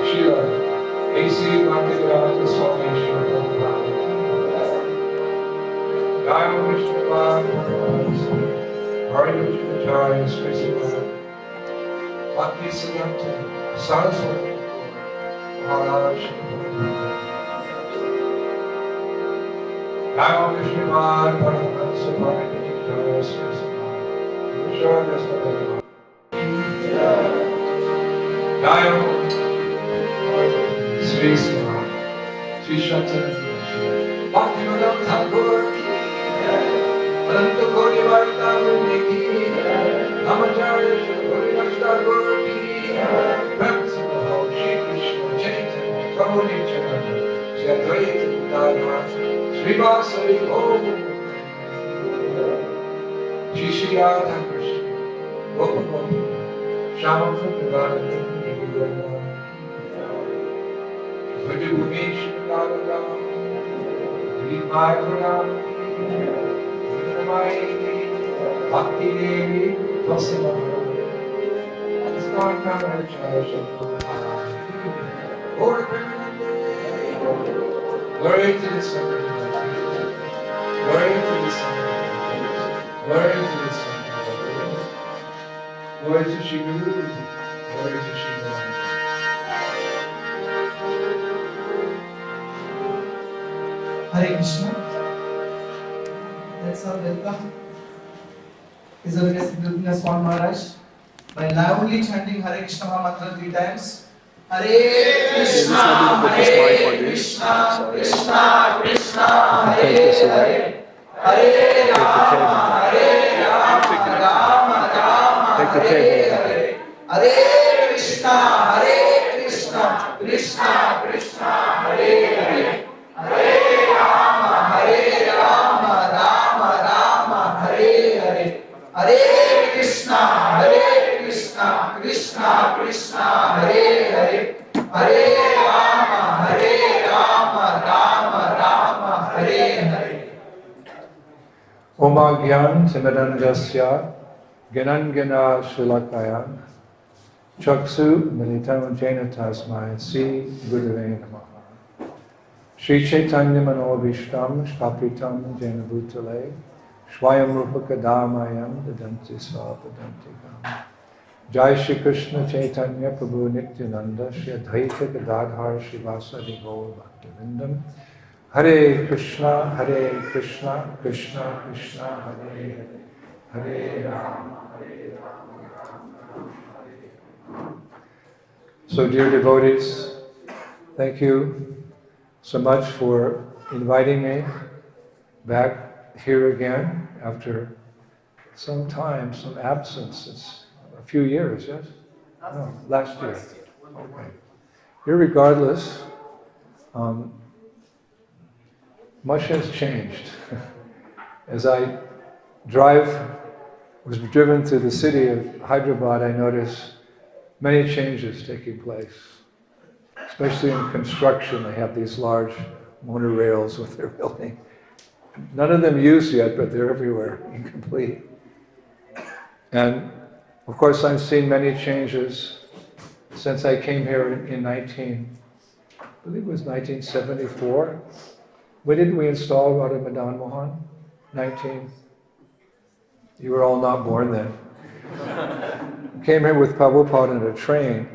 Shila A.C. Bhaktivedanta Swami Shila Prabhupada. Jaya Vishnu Bhagavatam Hari Vishnu Jaya Srimad Bhakti Siddhanta Saraswati Maharaj. Jaya Vishnu Bhagavatam Hari Vishnu Jaya Srimad Jaya Sri Srimad Sri Shattana Bhaktivedanta Thakur Ananta Kori Varta Mundiki Namacharya Shri Thakur Prince of the whole Shri Krishna Chaitanya Prabhu Nityananda Shri Advaita Gadadhara Sri Vasari Om Shri Shri Radha Krishna Gopal Shama Prabhupada Vajubhumi Shri Radha Vimai Pranam Bhakti Devi Vasima ISKCON Rampally Glory to the Son. Glory to the Son. Glory to the Son. Glory to Shri Guru. Glory to Shri Guru. Hare Krishna. Let's all welcome His Holiness Indradyumna Swami Maharaj by loudly chanting Hare Krishna mantra 3 times. Hare Krishna, Hare Krishna, Krishna Krishna, Hare Hare, Hare Rama, Hare Rama, Rama Rama, Hare Hare, Hare Krishna, Krishna Krishna, Hare Hare, Hare Rama, Rama Rama, Hare Hare, Hare Krishna, Krishna Krishna, Hare Hare, Hare Rama, Rama Rama, Hare Hare. Om Agyan Timidandasya Gyanangana Shilakaya Chaksu Militam Jena Tasmai Sri Gurave Namaha Shri Chaitanya Manobhishtam Shtapitam Jena Bhutale Swayam Rupaka Dharmayam Dadanti Svapadantikam Jai Shri Krishna Chaitanya Prabhu Nityananda Shri Advaita Gadadhar Shri Vasadi Gaur Bhaktivindam Hare Krishna, Krishna Krishna, Hare Hare, Hare Rama, Rama Hare Hare. So dear devotees, thank you so much for inviting me back here again after some time, some absence. It's a few years, yes? No, last year. Okay. Irregardless, much has changed. As I was driven through the city of Hyderabad, I noticed many changes taking place. Especially in construction, they have these large monorails with their building. None of them used yet, but they're everywhere, incomplete. And of course, I've seen many changes since I came here in I believe it was 1974. When did we install Radha Madan Mohan? 19? You were all not born then. Came here with Prabhupada in a train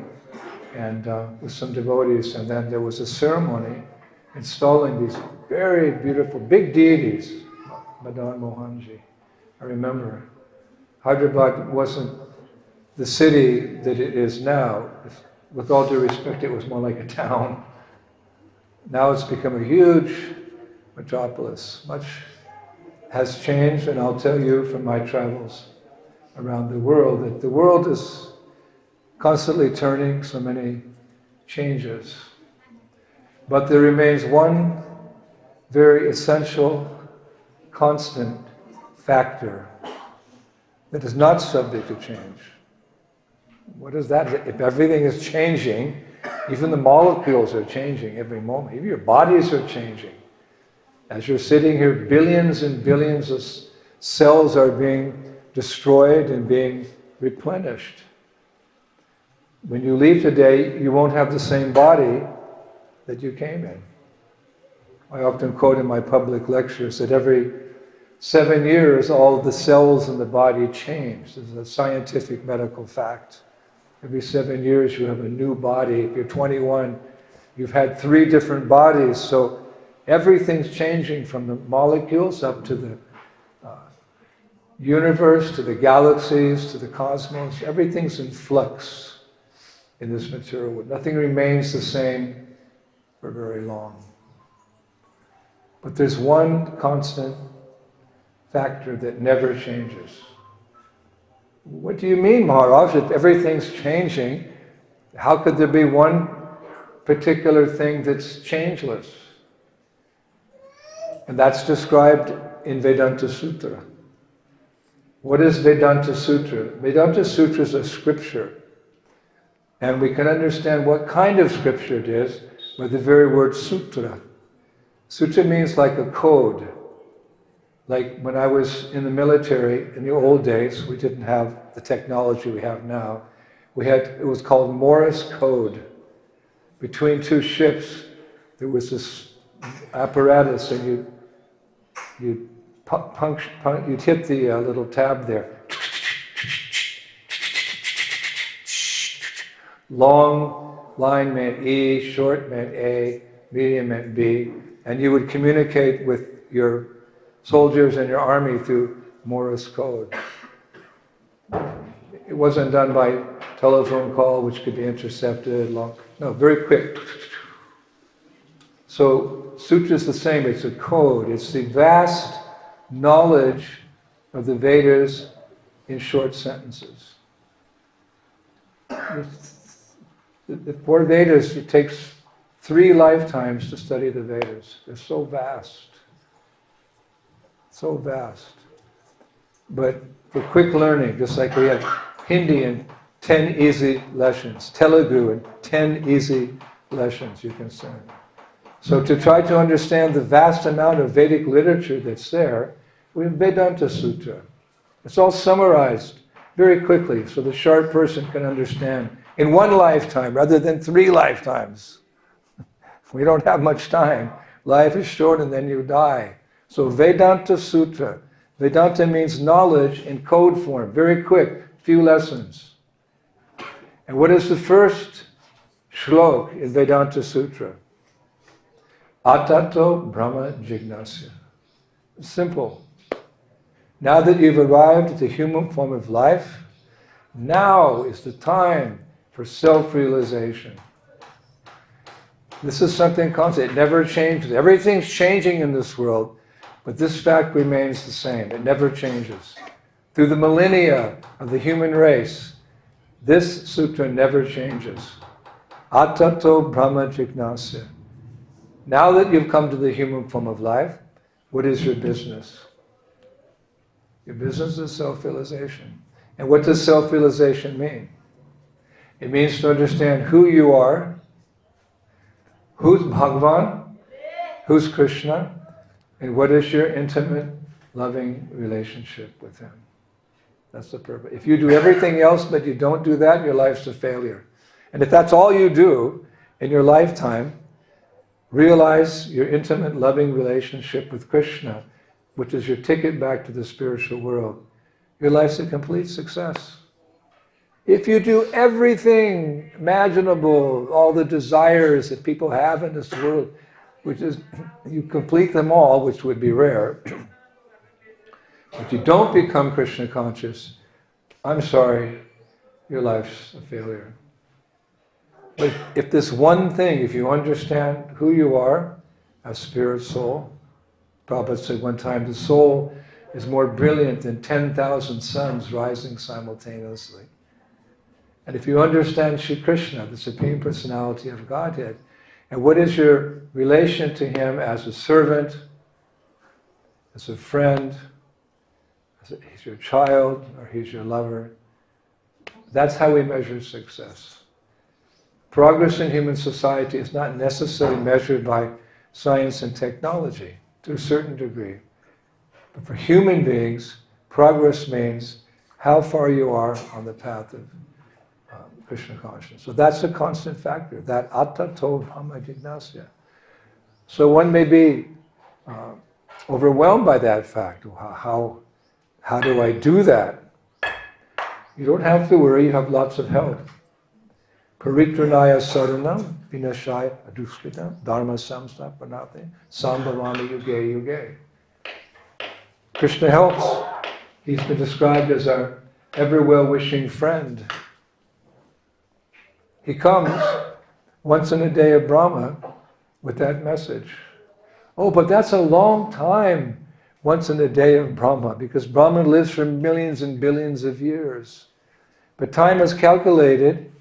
and with some devotees, and then there was a ceremony installing these very beautiful, big deities, Madan Mohanji. I remember. Hyderabad wasn't the city that it is now. With all due respect, it was more like a town. Now it's become a huge metropolis. Much has changed, and I'll tell you from my travels around the world that the world is constantly turning, so many changes. But there remains one very essential, constant factor that is not subject to change. What is that? If everything is changing, even the molecules are changing every moment. Even your bodies are changing. As you're sitting here, billions and billions of cells are being destroyed and being replenished. when you leave today, you won't have the same body that you came in. I often quote in my public lectures that every 7 years, all the cells in the body change. This is a scientific medical fact. Every 7 years, you have a new body. If you're 21, you've had 3 different bodies. So everything's changing from the molecules up to the universe, to the galaxies, to the cosmos. Everything's in flux in this material world. Nothing remains the same for very long. But there's one constant factor that never changes. What do you mean, Maharaj? If everything's changing, how could there be one particular thing that's changeless? And that's described in Vedanta Sutra. What is Vedanta Sutra? Vedanta Sutra is a scripture. And we can understand what kind of scripture it is by the very word sutra. Sutra means like a code. Like when I was in the military, in the old days, we didn't have the technology we have now. It was called Morse code. Between 2 ships, there was this apparatus, and you'd hit the little tab there. Long line meant E, short meant A, medium meant B, and you would communicate with your soldiers and your army through Morse code. It wasn't done by telephone call, which could be intercepted. No, very quick. So sutra is the same. It's a code. It's the vast knowledge of the Vedas in short sentences. The 4 Vedas, it takes 3 lifetimes to study the Vedas. They're so vast. So vast. But for quick learning, just like we have Hindi in 10 easy lessons, Telugu in 10 easy lessons you can learn. So to try to understand the vast amount of Vedic literature that's there, we have Vedanta Sutra. It's all summarized very quickly so the sharp person can understand in 1 lifetime rather than 3 lifetimes. We don't have much time. Life is short and then you die. So Vedanta Sutra. Vedanta means knowledge in code form, very quick, few lessons. And what is the first shlok in Vedanta Sutra? Atato Brahma Jignasya. Simple. Now that you've arrived at the human form of life, now is the time for self-realization. This is something constant. It never changes. Everything's changing in this world, but this fact remains the same. It never changes. Through the millennia of the human race, this sutra never changes. Atato Brahma Jignasya. Now that you've come to the human form of life, what is your business? Your business is self-realization. And what does self-realization mean? It means to understand who you are, who's Bhagavan, who's Krishna, and what is your intimate, loving relationship with Him. That's the purpose. If you do everything else but you don't do that, your life's a failure. And if that's all you do in your lifetime, realize your intimate, loving relationship with Krishna, which is your ticket back to the spiritual world. Your life's a complete success. If you do everything imaginable, all the desires that people have in this world, which is, you complete them all, which would be rare, but you don't become Krishna conscious, I'm sorry, your life's a failure. But if this one thing, if you understand who you are as spirit soul, Prabhupada said one time, the soul is more brilliant than 10,000 suns rising simultaneously. And if you understand Shri Krishna, the Supreme Personality of Godhead, and what is your relation to Him as a servant, as a friend, He's your child, or He's your lover, that's how we measure success. Progress in human society is not necessarily measured by science and technology, to a certain degree. But for human beings, progress means how far you are on the path of Krishna consciousness. So that's a constant factor, that atta to brahma jignasya. So one may be overwhelmed by that fact. How do I do that? You don't have to worry, you have lots of help. Paritranaya saranam vinashaya aduskritam dharma samstapanate sambhavami yuge yuge. Krishna helps. He's been described as our ever well-wishing friend. He comes once in a day of Brahma with that message. Oh, but that's a long time, once in a day of Brahma, because Brahma lives for millions and billions of years. But time is calculated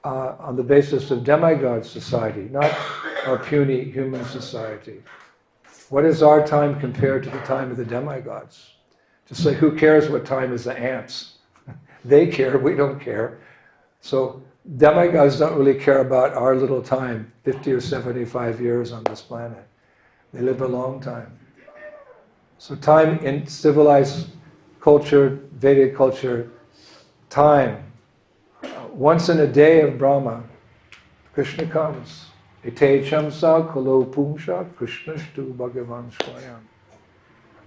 on the basis of demigod society, not our puny human society. What is our time compared to the time of the demigods? Just like, who cares what time is the ants? They care, we don't care. So demigods don't really care about our little time, 50 or 75 years on this planet. They live a long time. So time in civilized culture, Vedic culture, time, once in a day of Brahma, Krishna comes. Ete chamsa kalo pumsha krishnashtu bhagavan swayam.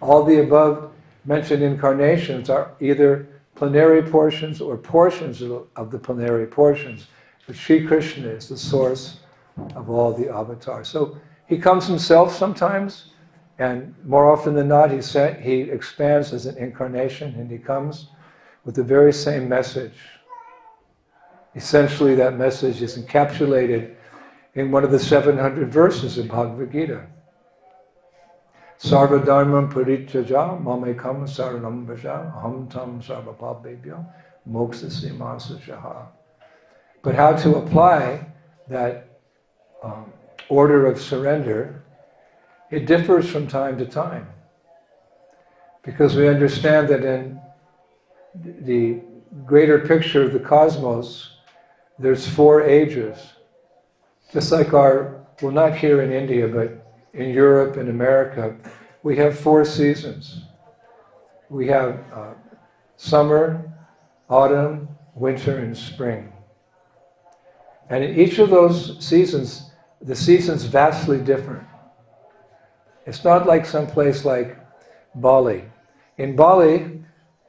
All the above mentioned incarnations are either plenary portions or portions of the plenary portions. But Sri Krishna is the source of all the avatars. So he comes himself sometimes, and more often than not, he expands as an incarnation, and he comes with the very same message. Essentially, that message is encapsulated in one of the 700 verses in Bhagavad Gita. Sarva dharmam parityaja mamekam saranam bhaja aham tam sarva pabebhyo moksasya masajaha. But how to apply that order of surrender, it differs from time to time. Because we understand that in the greater picture of the cosmos, there's 4 ages. Just like well, not here in India, but in Europe and America, we have 4 seasons. We have summer, autumn, winter, and spring. And in each of those seasons, the season's vastly different. It's not like some place like Bali. In Bali,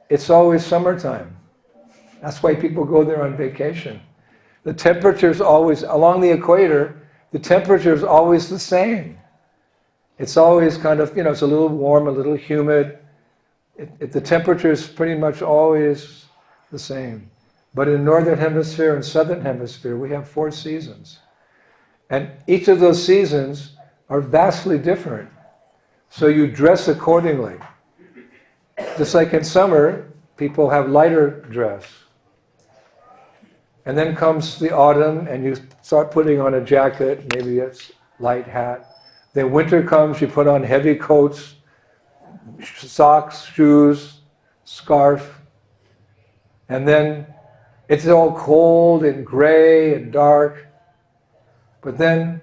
it's always summertime. That's why people go there on vacation. The temperature's always, along the equator, the temperature's always the same. It's always kind of, it's a little warm, a little humid. The temperature is pretty much always the same. But in Northern Hemisphere and Southern Hemisphere, we have 4 seasons. And each of those seasons are vastly different. So you dress accordingly. Just like in summer, people have lighter dress. And then comes the autumn, and you start putting on a jacket, maybe a light hat. Then winter comes, you put on heavy coats, socks, shoes, scarf. And then it's all cold and gray and dark. But then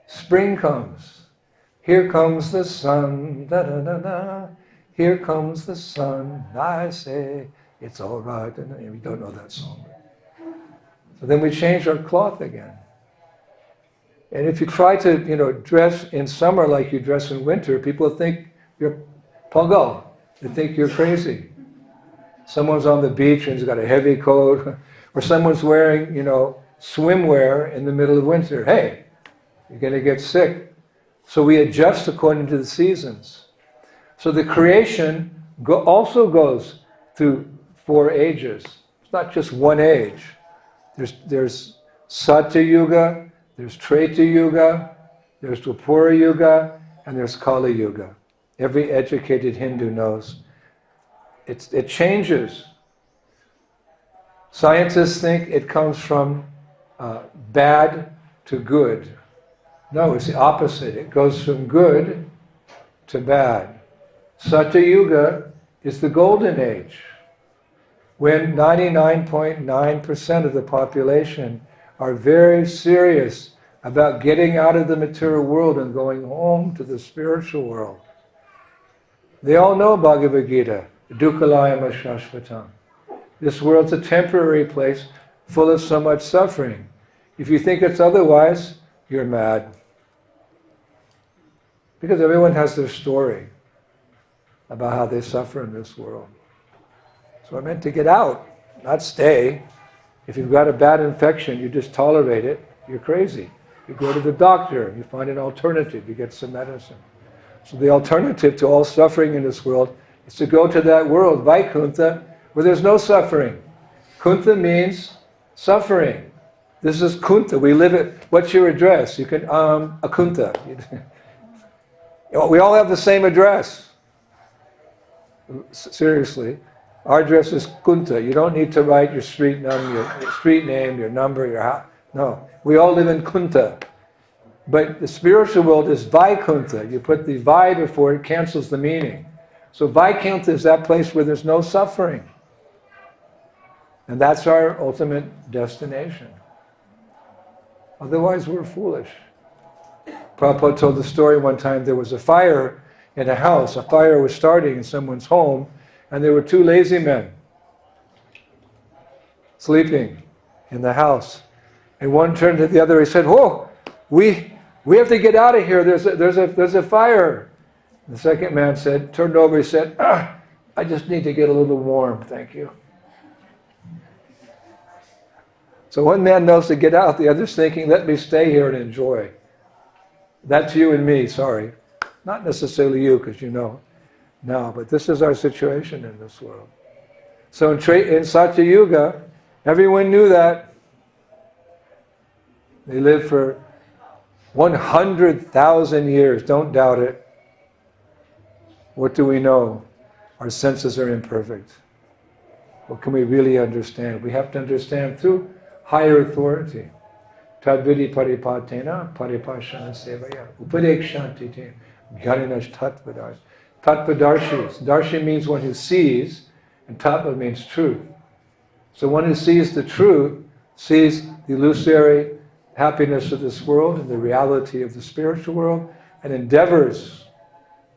spring comes. Here comes the sun, da da da da. Here comes the sun, I say, it's all right. And we don't know that song. So then we change our cloth again. And if you try to, dress in summer like you dress in winter, people think you're pagal. They think you're crazy. Someone's on the beach and has got a heavy coat, or someone's wearing, swimwear in the middle of winter. Hey, you're going to get sick. So we adjust according to the seasons. So the creation also goes through 4 ages. It's not just one age. There's Satya Yuga, there's Treta Yuga, there's Dwapara Yuga, and there's Kali Yuga. Every educated Hindu knows. It changes. Scientists think it comes from bad to good. No, it's the opposite. It goes from good to bad. Satya Yuga is the golden age, when 99.9% of the population are very serious about getting out of the material world and going home to the spiritual world. They all know Bhagavad Gita, Dukkalayam Shashvatam. This world's a temporary place full of so much suffering. If you think it's otherwise, you're mad. Because everyone has their story about how they suffer in this world. So we're meant to get out, not stay. If you've got a bad infection, you just tolerate it, you're crazy. You go to the doctor, you find an alternative, you get some medicine. So the alternative to all suffering in this world is to go to that world, Vaikuntha, where there's no suffering. Kuntha means suffering. This is Kuntha. We live it. What's your address? You can, Akuntha. We all have the same address. Seriously. Our address is Kuntha. You don't need to write your street name, your number, your house. No. We all live in Kuntha. But the spiritual world is Vaikuntha. You put the Vi before it, cancels the meaning. So Vaikuntha is that place where there's no suffering. And that's our ultimate destination. Otherwise, we're foolish. Prabhupada told the story one time, there was a fire in a house. A fire was starting in someone's home, and there were two lazy men sleeping in the house. And one turned to the other, he said, "Whoa, we have to get out of here, there's a fire." The second man turned over, he said, "I just need to get a little warm, thank you." So one man knows to get out, the other's thinking, let me stay here and enjoy. That's you and me, sorry. Not necessarily you, because you know. No, but this is our situation in this world. So in Satya Yuga, everyone knew that. They lived for 100,000 years, don't doubt it. What do we know? Our senses are imperfect. What can we really understand? We have to understand through higher authority. Tadvidi paripatena paripashana sevaya upadekshanti te jnanash tattvadarshi. Tattvadarshis. Darshi means one who sees, and tattva means truth. So one who sees the truth sees the illusory happiness of this world and the reality of the spiritual world, and endeavors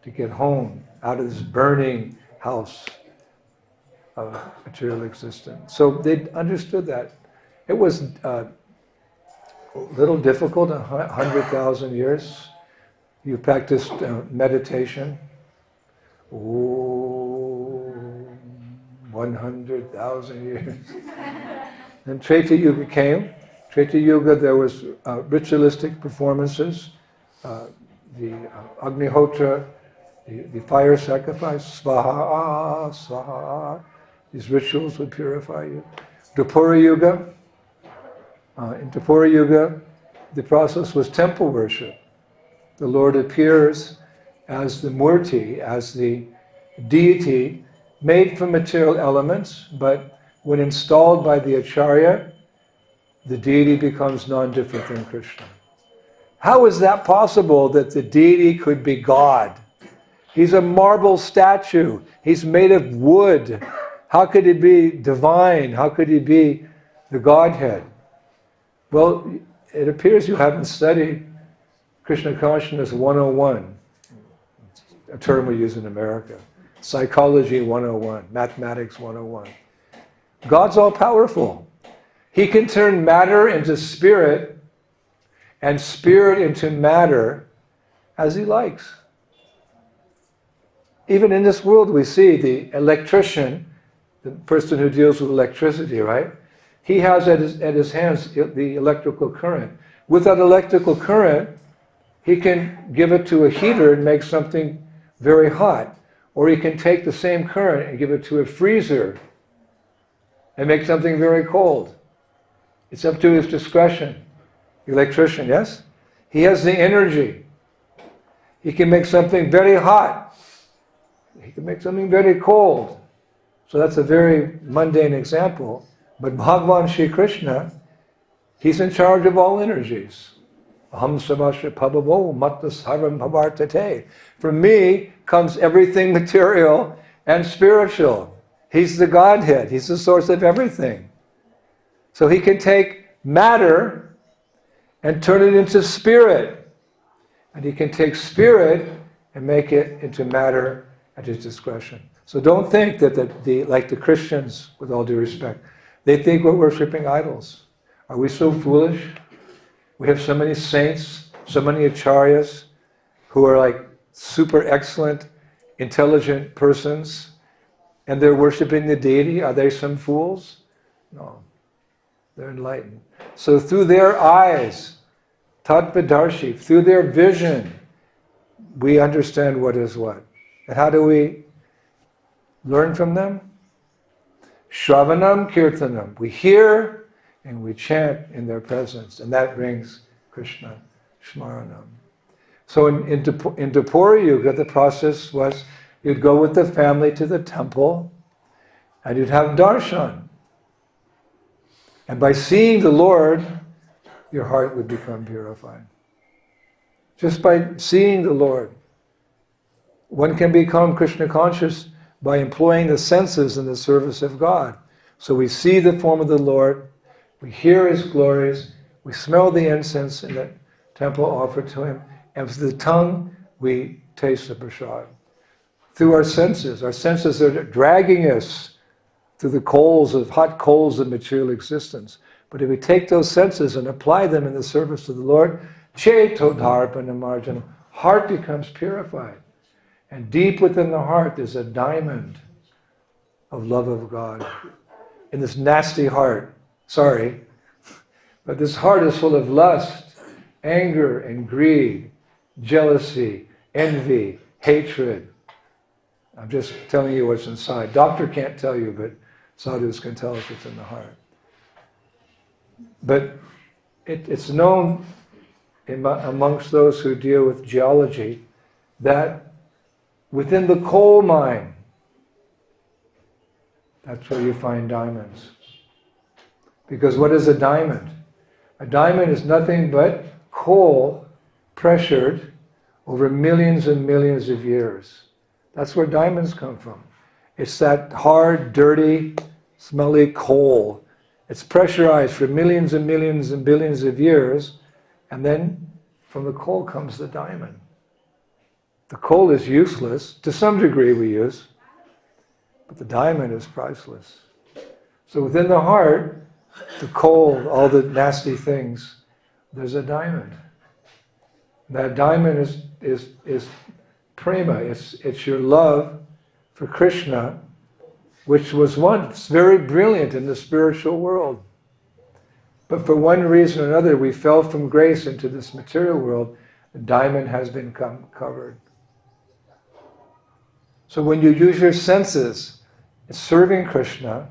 to get home out of this burning house of material existence. So they understood that. It was a little difficult, 100,000 years. You practiced meditation. 100,000 years. Then Treta Yuga came. Treta Yuga, there was ritualistic performances. The Agnihotra, the fire sacrifice, Svaha, Svaha. These rituals would purify you. Dwapara Yuga. In Dwapara Yuga, the process was temple worship. The Lord appears as the Murti, as the deity, made from material elements, but when installed by the Acharya, the deity becomes non-different than Krishna. How is that possible that the deity could be God? He's a marble statue. He's made of wood. How could he be divine? How could he be the Godhead? Well, it appears you haven't studied Krishna Consciousness 101, a term we use in America. Psychology 101, Mathematics 101. God's all-powerful. He can turn matter into spirit and spirit into matter as he likes. Even in this world we see the electrician, the person who deals with electricity, right? He has at his hands the electrical current. With that electrical current, he can give it to a heater and make something very hot. Or he can take the same current and give it to a freezer and make something very cold. It's up to his discretion. The electrician, yes? He has the energy. He can make something very hot. He can make something very cold. So that's a very mundane example. But Bhagavan Shri Krishna, he's in charge of all energies. Aham savasya pabhavo matta sarvam bhavartate. From me comes everything material and spiritual. He's the Godhead. He's the source of everything. So he can take matter and turn it into spirit. And he can take spirit and make it into matter at his discretion. So don't think that like the Christians, with all due respect, They think we're worshipping idols. Are we so foolish? We have so many saints, so many acharyas who are like super excellent, intelligent persons, and they're worshipping the deity. Are they some fools? No. They're enlightened. So through their eyes, Tattvadarshi, through their vision, we understand what is what. And how do we learn from them? Shravanam Kirtanam. We hear and we chant in their presence, and that brings Krishna Smaranam. So in Dwapara Yuga, the process was you'd go with the family to the temple and you'd have darshan. And by seeing the Lord, your heart would become purified. Just by seeing the Lord. One can become Krishna conscious by employing the senses in the service of God. So we see the form of the Lord, we hear His glories, we smell the incense in the temple offered to Him, and with the tongue we taste the prasad. Through our senses are dragging us through the hot coals of material existence. But if we take those senses and apply them in the service of the Lord, Chetodharpanamarjanam, heart becomes purified. And deep within the heart there's a diamond of love of God. In this nasty heart, but this heart is full of lust, anger and greed, jealousy, envy, hatred. I'm just telling you what's inside. Doctor can't tell you, but sadhus can tell us what's in the heart. But it's known amongst those who deal with geology that within the coal mine, that's where you find diamonds. Because what is a diamond? A diamond is nothing but coal pressured over millions and millions of years. That's where diamonds come from. It's that hard, dirty, smelly coal. It's pressurized for millions and millions and billions of years, and then from the coal comes the diamond. The coal is useless. To some degree we use, but the diamond is priceless. So within the heart, the coal, all the nasty things, there's a diamond. That diamond is prema. It's your love for Krishna, which was once very brilliant in the spiritual world. But for one reason or another, we fell from grace into this material world. The diamond has been covered. So when you use your senses in serving Krishna,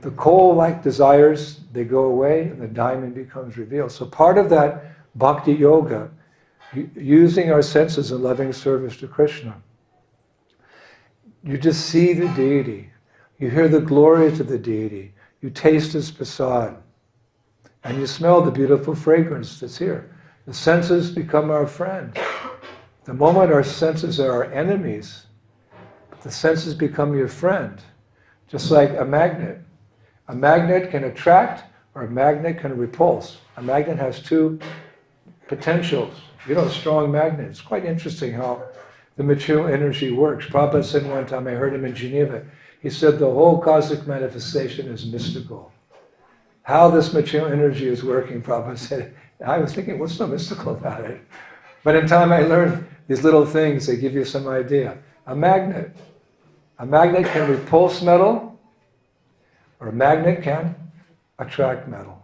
the coal-like desires, they go away and the diamond becomes revealed. So part of that bhakti yoga, using our senses in loving service to Krishna, you just see the deity. You hear the glories of the deity. You taste His prasad. And you smell the beautiful fragrance that's here. The senses become our friend. The moment our senses are our enemies, the senses become your friend. Just like a magnet. A magnet can attract or a magnet can repulse. A magnet has two potentials. A strong magnet. It's quite interesting how the material energy works. Prabhupada said one time, I heard him in Geneva, he said the whole cosmic manifestation is mystical. How this material energy is working, Prabhupada said, I was thinking, what's so mystical about it? But in time I learned these little things, they give you some idea. A magnet can repulse metal, or a magnet can attract metal.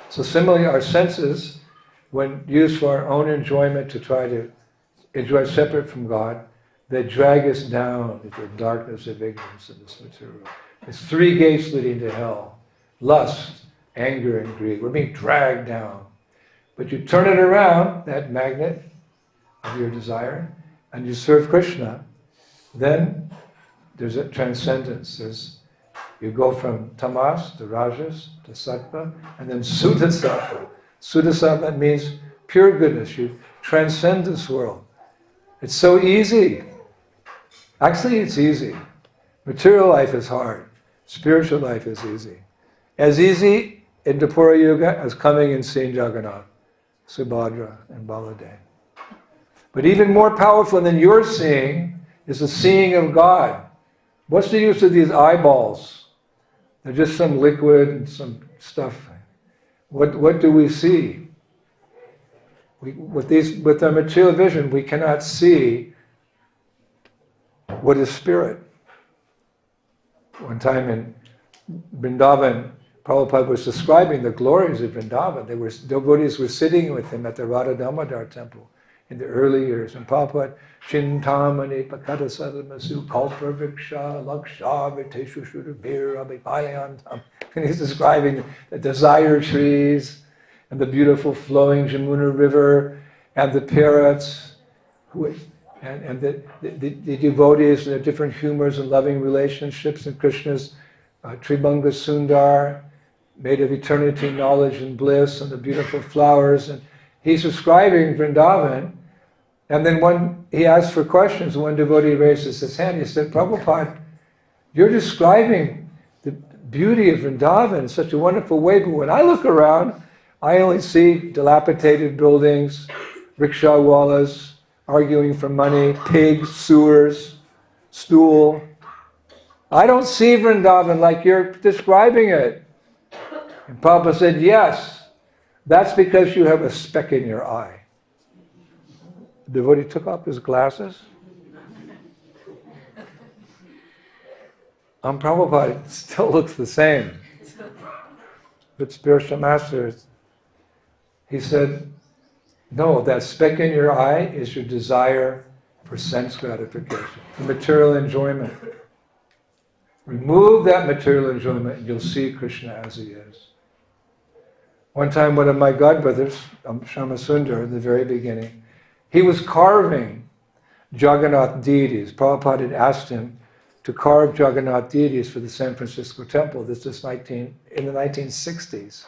So similarly, our senses, when used for our own enjoyment to try to enjoy separate from God, they drag us down into the darkness of ignorance in this material. There's three gates leading to hell. Lust, anger, and greed. We're being dragged down. But you turn it around, that magnet of your desire, and you serve Krishna, then there's a transcendence. You go from tamas to rajas to sattva, and then suddha-sattva. Suddha-sattva means pure goodness. You transcend this world. It's so easy. Actually, it's easy. Material life is hard. Spiritual life is easy. As easy in Dwapara Yuga as coming and seeing Jagannath, Subhadra, and Baladev. But even more powerful than your seeing is the seeing of God. What's the use of these eyeballs? They're just some liquid and some stuff. What do we see? With our material vision, we cannot see what is spirit. One time in Vrindavan, Prabhupada was describing the glories of Vrindavan. Devotees were sitting with him at the Radha Damodar temple in the early years. And Prabhupada, Chintamani Pakata Sadamasu Kalpa Vriksha Laksha Viteshu Shudabir Abhipayantam. And he's describing the desire trees and the beautiful flowing Jamuna River and the parrots and the devotees and their different humors and loving relationships in Krishna's Tribhanga Sundar, made of eternity, knowledge and bliss, and the beautiful flowers. And he's describing Vrindavan. And then he asked for questions. One devotee raises his hand. He said, Prabhupada, you're describing the beauty of Vrindavan in such a wonderful way, but when I look around, I only see dilapidated buildings, rickshaw-wallas, arguing for money, pigs, sewers, stool. I don't see Vrindavan like you're describing it. And Prabhupada said, yes, that's because you have a speck in your eye. The devotee took off his glasses. On Prabhupada, it still looks the same. But spiritual masters, he said, no, that speck in your eye is your desire for sense gratification, for material enjoyment. Remove that material enjoyment and you'll see Krishna as he is. One time, one of my godbrothers, Shyamasundar, in the very beginning, he was carving Jagannath deities. Prabhupada had asked him to carve Jagannath deities for the San Francisco temple. This is in the 1960s.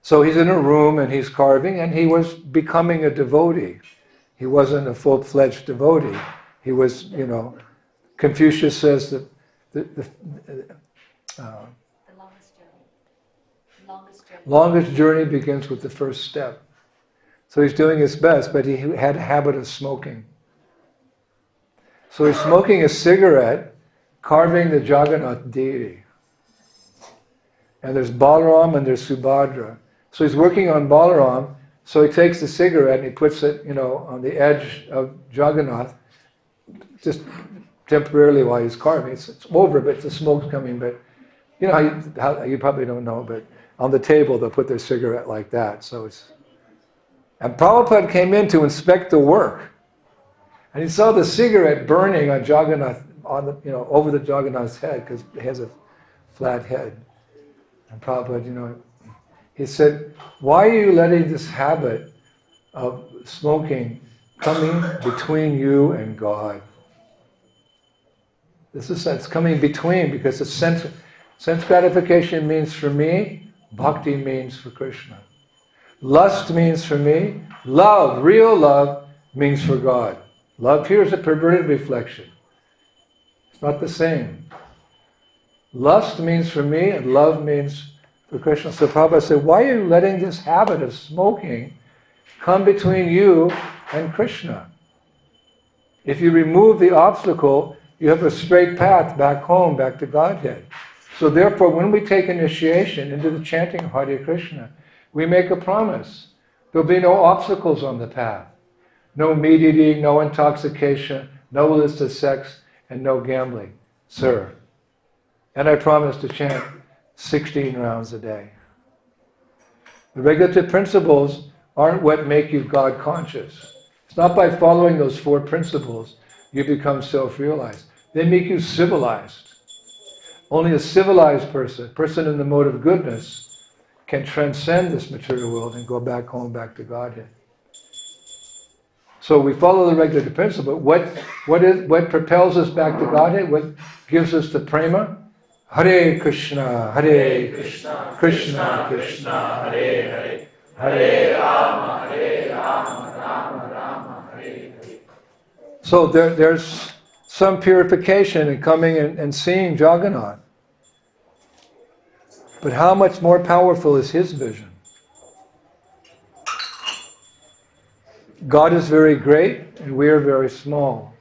So he's in a room and he's carving, and he was becoming a devotee. He wasn't a full-fledged devotee. He was, Confucius says that the longest journey begins with the first step. So he's doing his best, but he had a habit of smoking. So he's smoking a cigarette, carving the Jagannath deity. And there's Balaram and there's Subhadra. So he's working on Balaram, so he takes the cigarette and he puts it, on the edge of Jagannath, just temporarily while he's carving. It's over, but the smoke's coming. But you probably don't know, but on the table they'll put their cigarette like that. And Prabhupada came in to inspect the work, and he saw the cigarette burning on Jagannath, over the Jagannath's head, because he has a flat head. And Prabhupada, he said, why are you letting this habit of smoking coming between you and God? It's coming between, because it's sense gratification means for me, bhakti means for Krishna. Lust means for me, love, real love, means for God. Love here is a perverted reflection. It's not the same. Lust means for me, and love means for Krishna. So Prabhupada said, why are you letting this habit of smoking come between you and Krishna? If you remove the obstacle, you have a straight path back home, back to Godhead. So therefore, when we take initiation into the chanting of Hare Krishna, we make a promise. There'll be no obstacles on the path. No meat eating, no intoxication, no illicit sex, and no gambling, sir. And I promise to chant 16 rounds a day. The regulative principles aren't what make you God conscious. It's not by following those 4 principles you become self-realized. They make you civilized. Only a civilized person in the mode of goodness, can transcend this material world and go back home, back to Godhead. So we follow the regulative principle. What propels us back to Godhead? What gives us the prema? Hare Krishna, Krishna Krishna, Hare Hare, Hare Rama, Rama Rama, Hare Hare. So there's some purification in coming and seeing Jagannath. But how much more powerful is his vision? God is very great and we are very small.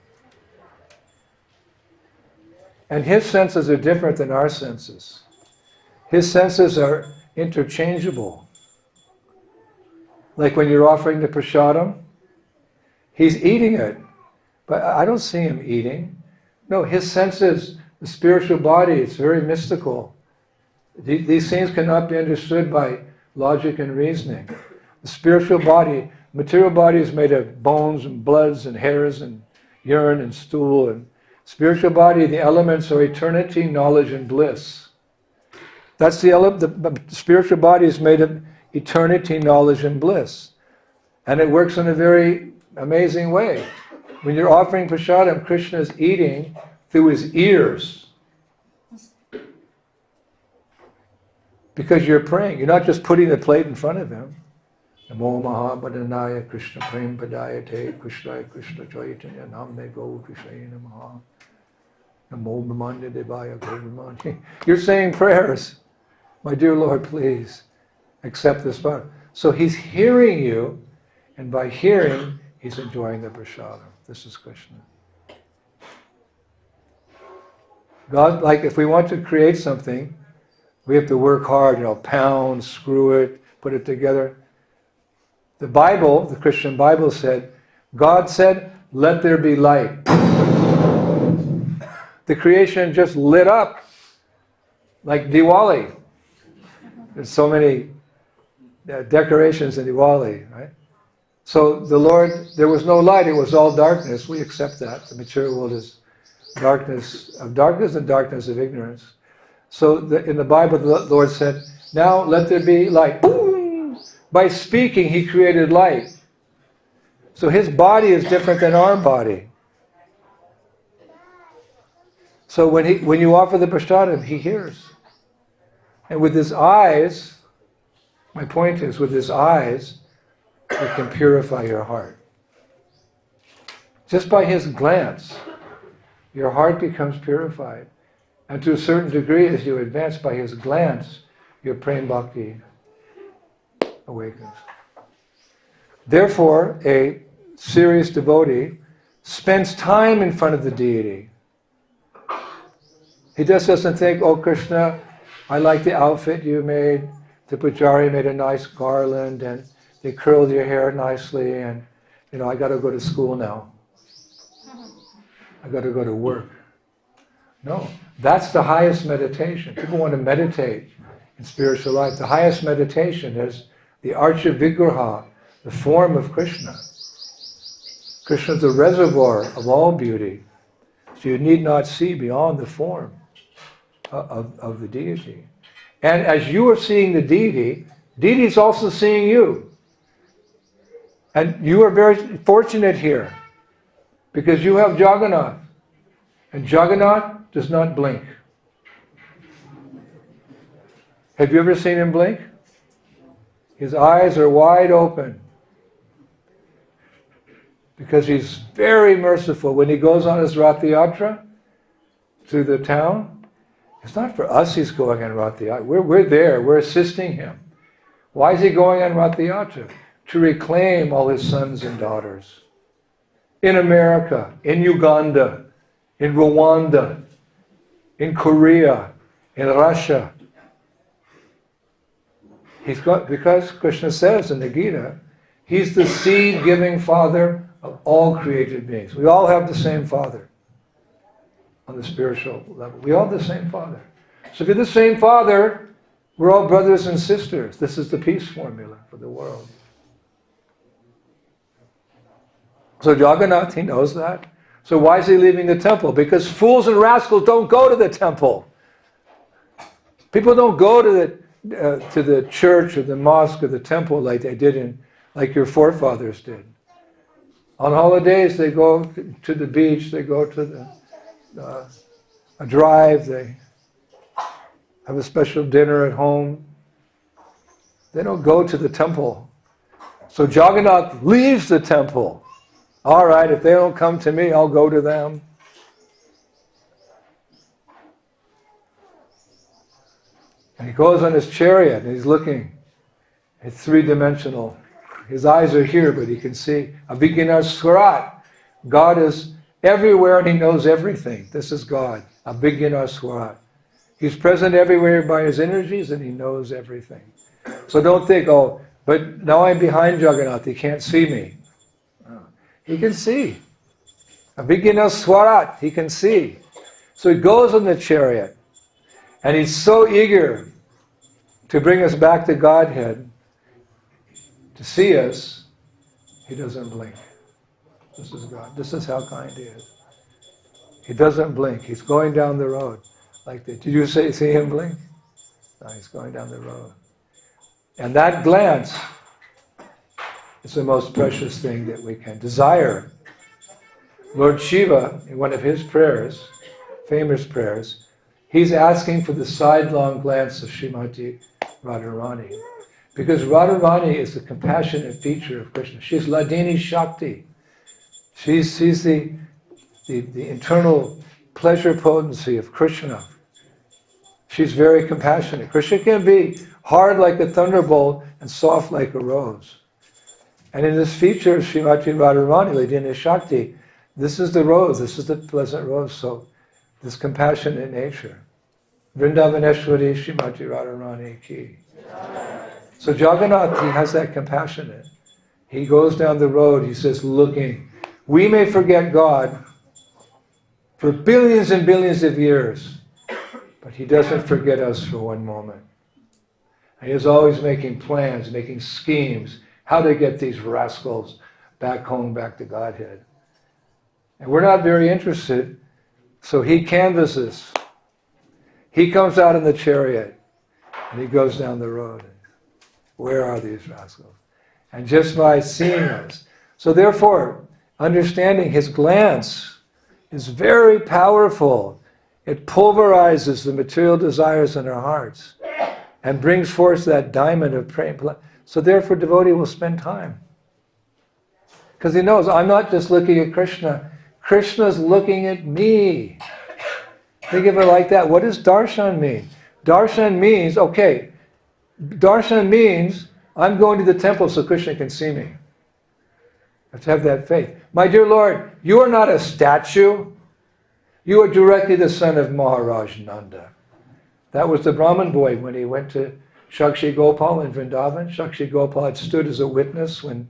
And his senses are different than our senses. His senses are interchangeable. Like when you're offering the prasadam, he's eating it, but I don't see him eating. No, his senses, the spiritual body, it's very mystical. These things cannot be understood by logic and reasoning. The spiritual body, material body is made of bones and bloods and hairs and urine and stool. And spiritual body, the elements are eternity, knowledge, and bliss. That's the spiritual body is made of eternity, knowledge, and bliss. And it works in a very amazing way. When you're offering prasadam, Krishna is eating through his ears. Because you're praying. You're not just putting the plate in front of him. Namo Mahabadanaya Krishna Prem Padayate Krishna Krishna Chaitanya Namne Go Krishna Namaha Namo Brahmanda Devaya Go Brahmani. You're saying prayers. My dear Lord, please accept this part. So he's hearing you, and by hearing, he's enjoying the prasadam. This is Krishna. God, like if we want to create something, we have to work hard, pound, screw it, put it together. The Bible, the Christian Bible said, God said, let there be light. The creation just lit up like Diwali. There's so many decorations in Diwali, right? So the Lord, there was no light, it was all darkness. We accept that. The material world is darkness and darkness of ignorance. So in the Bible, the Lord said, now let there be light. Boom! By speaking, he created light. So his body is different than our body. So when you offer the prasadam, he hears. And with his eyes, my point is, with his eyes, he can purify your heart. Just by his glance, your heart becomes purified. And to a certain degree, as you advance by his glance, your prema bhakti awakens. Therefore, a serious devotee spends time in front of the deity. He just doesn't think, oh Krishna, I like the outfit you made. The pujari made a nice garland and they curled your hair nicely, and I got to go to school now. I got to go to work. No, that's the highest meditation. People want to meditate in spiritual life. The highest meditation is the Archa Vigraha, the form of Krishna. Krishna is the reservoir of all beauty. So you need not see beyond the form of the deity. And as you are seeing the deity, deity is also seeing you. And you are very fortunate here because you have Jagannath. And Jagannath does not blink. Have you ever seen him blink? His eyes are wide open because he's very merciful. When he goes on his Rath Yatra through the town, it's not for us he's going on Rath Yatra. We're there, we're assisting him. Why is he going on Rath Yatra? To reclaim all his sons and daughters. In America, in Uganda, in Rwanda, in Korea, in Russia. Because Krishna says in the Gita, he's the seed-giving father of all created beings. We all have the same father on the spiritual level. We all have the same father. So if you're the same father, we're all brothers and sisters. This is the peace formula for the world. So Jagannath, he knows that. So why is he leaving the temple? Because fools and rascals don't go to the temple. People don't go to the church or the mosque or the temple like they did like your forefathers did. On holidays, they go to the beach, they go to a drive, they have a special dinner at home. They don't go to the temple. So Jagannath leaves the temple. All right, if they don't come to me, I'll go to them. And he goes on his chariot and he's looking. It's three-dimensional. His eyes are here, but he can see. Abhigyanar Swarat. God is everywhere and he knows everything. This is God. Abhigyana Swarat. He's present everywhere by his energies and he knows everything. So don't think, oh, but now I'm behind Jagannath, he can't see me. No. He can see. Abhigyana Swarat, he can see. So he goes in the chariot and he's so eager to bring us back to Godhead, to see us, he doesn't blink. This is God. This is how kind he is. He doesn't blink. He's going down the road like that. Did you see him blink? No, he's going down the road. And that glance is the most precious thing that we can desire. Lord Shiva, in one of his prayers, famous prayers, he's asking for the sidelong glance of Srimati Radharani. Because Radharani is the compassionate feature of Krishna. She's Ladini Shakti. She's the internal pleasure potency of Krishna. She's very compassionate. Krishna can be hard like a thunderbolt and soft like a rose. And in this feature of Srimati Radharani, Ladini Shakti, this is the rose, this is the pleasant rose, so this compassionate nature. Vrindavaneshwari Srimati Radharani ki. So Jagannath, he has that compassionate. He goes down the road, he says, looking. We may forget God for billions and billions of years, but he doesn't forget us for one moment. And he is always making plans, making schemes, how to get these rascals back home, back to Godhead. And we're not very interested, so he canvasses. He comes out in the chariot, and he goes down the road. Where are these rascals? And just by seeing us. So therefore, understanding his glance is very powerful. It pulverizes the material desires in our hearts and brings forth that diamond of prema. So therefore, devotee will spend time. Because he knows, I'm not just looking at Krishna. Krishna's looking at me. Think of it like that. What does darshan mean? Darshan means, okay, darshan means I'm going to the temple so Krishna can see me. Let's have that faith. My dear Lord, you are not a statue. You are directly the son of Maharaj Nanda. That was the Brahmin boy when he went to Shakshi Gopal in Vrindavan. Shakshi Gopal had stood as a witness when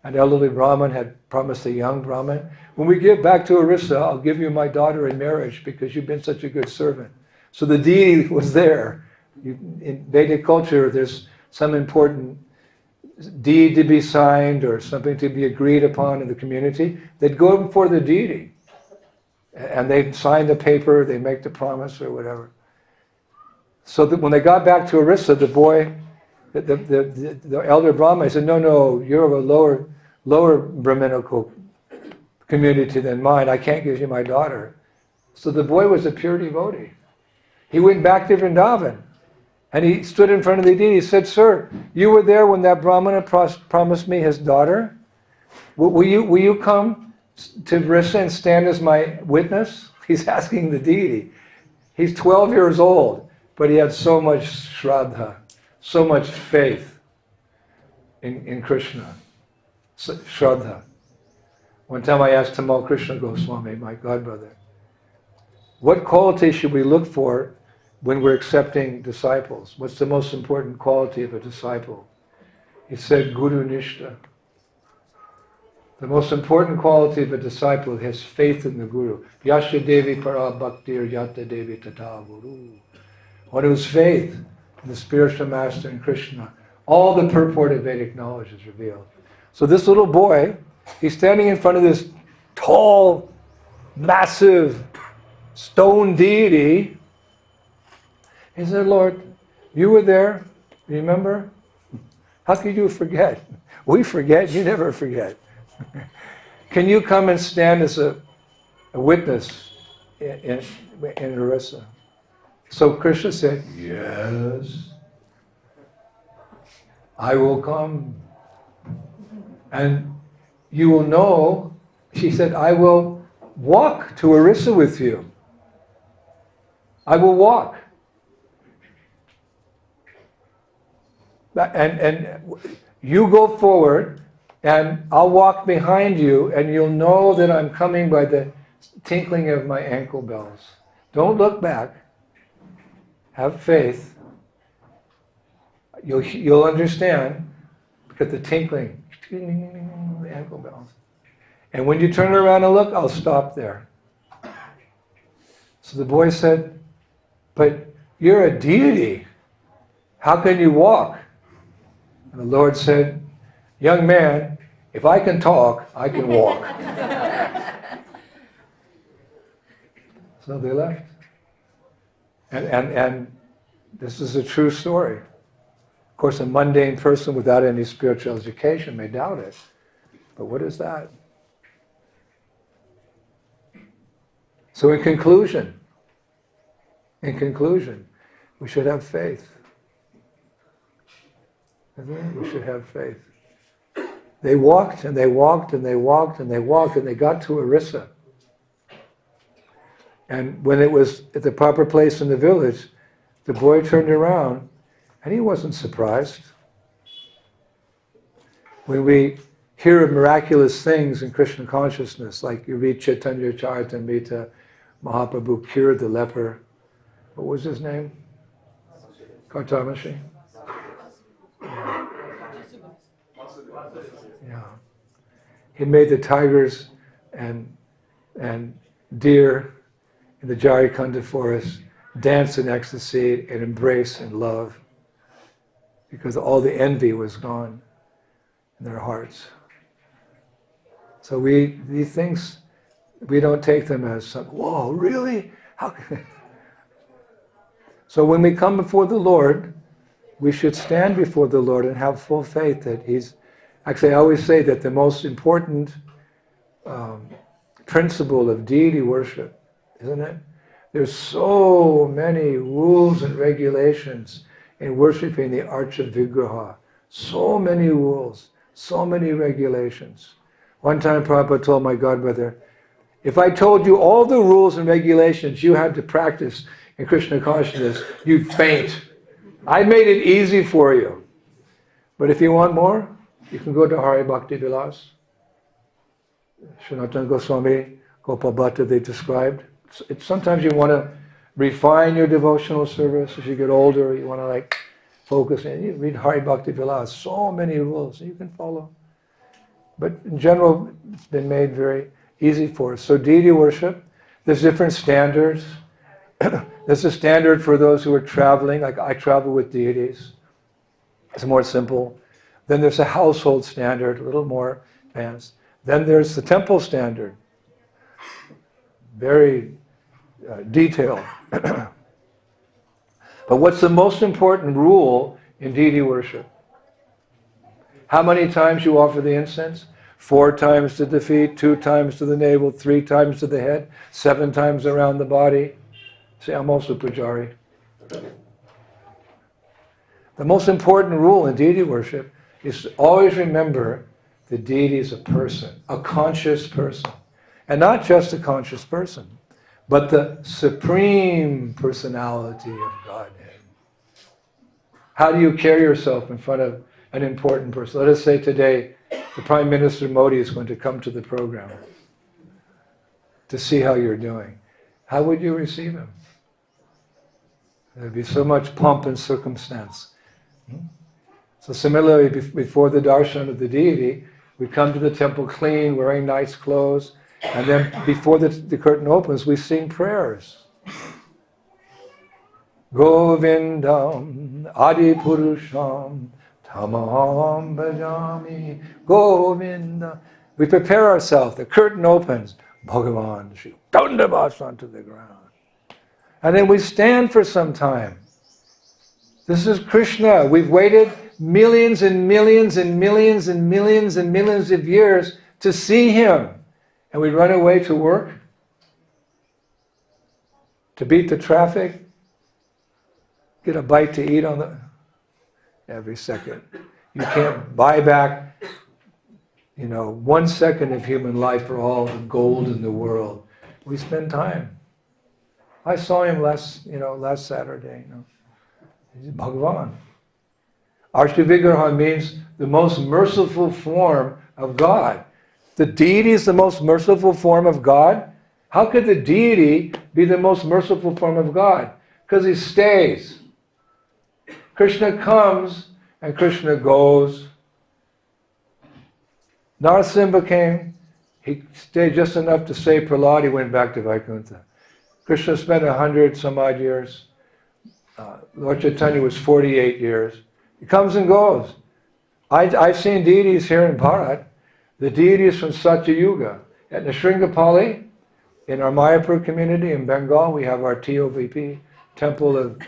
an elderly Brahmin had promised a young Brahmin, when we get back to Orissa, I'll give you my daughter in marriage because you've been such a good servant. So the deity was there. In Vedic culture, there's some important deed to be signed or something to be agreed upon in the community. They'd go before the deity. And they'd sign the paper, they make the promise or whatever. So that when they got back to Orissa, the boy, the elder Brahma said, no, you're of a lower Brahminical community than mine. I can't give you my daughter. So the boy was a pure devotee. He went back to Vrindavan and he stood in front of the deity. He said, sir, you were there when that Brahmana promised me his daughter. Will you come to Orissa and stand as my witness? He's asking the deity. He's 12 years old, but he had so much shraddha, so much faith in Krishna, shraddha. One time I asked Tamal Krishna Goswami, my godbrother, what quality should we look for when we're accepting disciples? What's the most important quality of a disciple? He said, Guru Nishta. The most important quality of a disciple has faith in the Guru. Yasya Devi Para Bhaktir Yata Devi Tata Guru. One whose faith in the spiritual master in Krishna, all the purport of Vedic knowledge is revealed. So this little boy, he's standing in front of this tall, massive stone deity. He said, Lord, you were there, remember? How could you forget? We forget, you never forget. Can you come and stand as a witness in Orissa? So Krishna said, yes, I will come. And you will know, she said, I will walk to Orissa with you. I will walk. And you go forward, and I'll walk behind you, and you'll know that I'm coming by the tinkling of my ankle bells. Don't look back. Have faith. You'll understand. Look at the tinkling, the ankle bells. And when you turn around and look, I'll stop there. So the boy said, but you're a deity. How can you walk? And the Lord said, young man, if I can talk, I can walk. So they left. And this is a true story. Of course, a mundane person without any spiritual education may doubt it. But what is that? So in conclusion, we should have faith. We should have faith. They walked and they walked and they walked and they walked and they got to Orissa. And when it was at the proper place in the village, the boy turned around and he wasn't surprised. When we hear of miraculous things in Krishna consciousness, like you read Chaitanya Charitamrita, Mahaprabhu cured the leper. What was his name? Kartamashi? Yeah. He made the tigers and deer in the Jharikanda forest dance in ecstasy and embrace and love, because all the envy was gone in their hearts. So these things, we don't take them as some, whoa, really? How can... So when we come before the Lord, we should stand before the Lord and have full faith that He's... Actually, I always say that the most important principle of deity worship, isn't it? There's so many rules and regulations in worshiping the Archa Vigraha. So many rules, so many regulations. One time Prabhupada told my godbrother, if I told you all the rules and regulations you had to practice in Krishna consciousness, you'd faint. I made it easy for you. But if you want more, you can go to Hari Bhakti Vilas. Sanatana Goswami, Gopal Bhatta, they described. Sometimes you want to refine your devotional service as you get older. You want to focus in. You read Hari Bhakti Vilas. So many rules you can follow. But in general, it's been made very easy for us. So deity worship, there's different standards. There's a standard for those who are traveling, like I travel with deities. It's more simple. Then there's a household standard, a little more advanced. Then there's the temple standard, very detailed. But what's the most important rule in deity worship? How many times you offer the incense? 4 times to the feet, 2 times to the navel, 3 times to the head, 7 times around the body. See, I'm also Pujari. The most important rule in deity worship is to always remember the deity is a person, a conscious person. And not just a conscious person, but the supreme personality of Godhead. How do you carry yourself in front of an important person? Let us say today, the Prime Minister Modi is going to come to the program to see how you're doing. How would you receive him? There'd be so much pomp and circumstance. So similarly, before the darshan of the deity, we come to the temple clean, wearing nice clothes, and then before the curtain opens, we sing prayers. Govindam Adi Purusham Tamaham Bhajami Govinda. We prepare ourselves, the curtain opens, Bhagavan Shri Dandavas onto the ground. And then we stand for some time. This is Krishna. We've waited millions and millions and millions and millions and millions of years to see Him. And we run away to work, to beat the traffic, get a bite to eat every second. You can't buy back, 1 second of human life for all the gold in the world. We spend time. I saw him last Saturday. He's Bhagavan. Arshtavigraha means the most merciful form of God. The deity is the most merciful form of God. How could the deity be the most merciful form of God? Because he stays. Krishna comes and Krishna goes. Narasimha came, he stayed just enough to save Prahlad, he went back to Vaikuntha. Krishna spent 100 some odd years. Lord Chaitanya was 48 years. He comes and goes. I've seen deities here in Bharat. The deities from Satya Yuga. At Nishringapali, in our Mayapur community in Bengal, we have our TOVP, Temple of